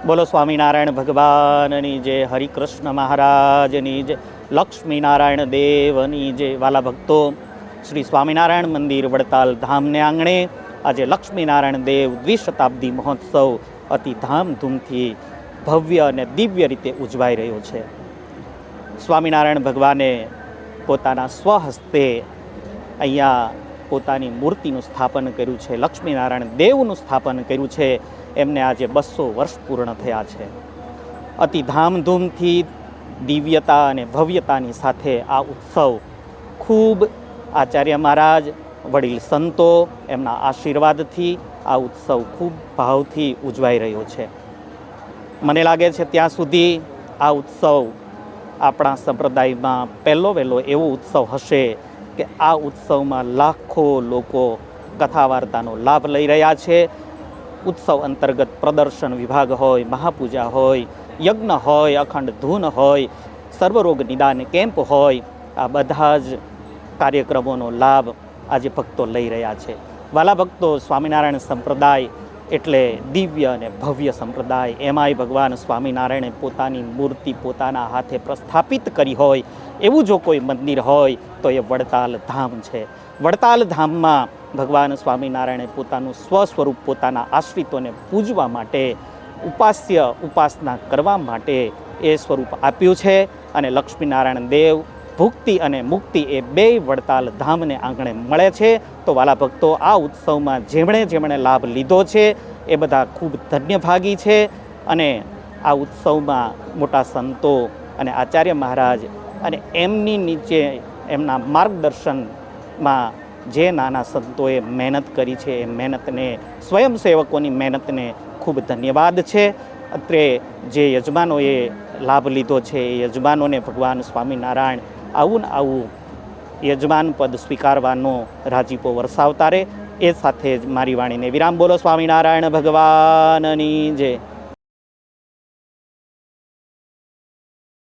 બોલો સ્વામિનારાયણ ભગવાનની જય, હરિકૃષ્ણ મહારાજની જય, લક્ષ્મીનારાયણ દેવની જય. વાલા ભક્તો, શ્રી સ્વામિનારાયણ મંદિર વડતાલ ધામને આંગણે આજે લક્ષ્મીનારાયણ દેવ દ્વિશતાબ્દી મહોત્સવ અતિ ધામધૂમથી ભવ્ય અને દિવ્ય રીતે ઉજવાઈ રહ્યો છે. સ્વામિનારાયણ ભગવાને પોતાના સ્વહસ્તે અહીંયા પોતાની મૂર્તિનું સ્થાપન કર્યું છે. લક્ષ્મીનારાયણ દેવનું સ્થાપન કર્યું છે. એમને આજે 200 વર્ષ પૂર્ણ થયા છે. અતિ ધામધૂમથી દિવ્યતા અને ભવ્યતાની સાથે આ ઉત્સવ ખૂબ આચાર્ય મહારાજ, વડીલ સંતો એમના આશીર્વાદથી આ ઉત્સવ ખૂબ ભાવથી ઉજવાઈ રહ્યો છે. મને લાગે છે ત્યાં સુધી આ ઉત્સવ આપણા સંપ્રદાયમાં પહેલો વહેલો એવો ઉત્સવ હશે કે આ ઉત્સવમાં લાખો લોકો કથા વાર્તાનો લાભ લઈ રહ્યા છે. ઉત્સવ અંતર્ગત પ્રદર્શન વિભાગ હોય, મહાપૂજા હોય, યજ્ઞ હોય, અખંડ ધૂન હોય, સર્વરોગ નિદાન કેમ્પ હોય, આ બધા જ કાર્યક્રમોનો લાભ આજે ભક્તો લઈ રહ્યા છે. વાલા ભક્તો, સ્વામિનારાયણ સંપ્રદાય એટલે દિવ્ય અને ભવ્ય સંપ્રદાય. એમાંય ભગવાન સ્વામિનારાયણે પોતાની મૂર્તિ પોતાના હાથે પ્રસ્થાપિત કરી હોય એવું જો કોઈ મંદિર હોય તો એ વડતાલ ધામ છે. વડતાલ ધામમાં ભગવાન સ્વામિનારાયણે પોતાનું સ્વસ્વરૂપ પોતાના આશ્રિતોને પૂજવા માટે, ઉપાસના કરવા માટે એ સ્વરૂપ આપ્યું છે. અને લક્ષ્મીનારાયણ દેવ ભુક્તિ અને મુક્તિ એ બેય વડતાલ ધામને આંગણે મળે છે. તો વાલા ભક્તો, આ ઉત્સવમાં જેમણે લાભ લીધો છે એ બધા ખૂબ ધન્યભાગી છે. અને આ ઉત્સવમાં મોટા સંતો અને આચાર્ય મહારાજ અને એમની નીચે એમના માર્ગદર્શનમાં જે નાના સંતોએ મહેનત કરી છે એ મહેનતને, સ્વયંસેવકોની મહેનતને ખૂબ ધન્યવાદ છે. અત્રે જે યજમાનોએ લાભ લીધો છે એ યજમાનોને ભગવાન સ્વામિનારાયણ આવું યજમાન પદ સ્વીકારવાનો રાજીપો વરસાવતા રહે. એ સાથે જ મારી વાણીને વિરામ. બોલો સ્વામિનારાયણ ભગવાનની જય.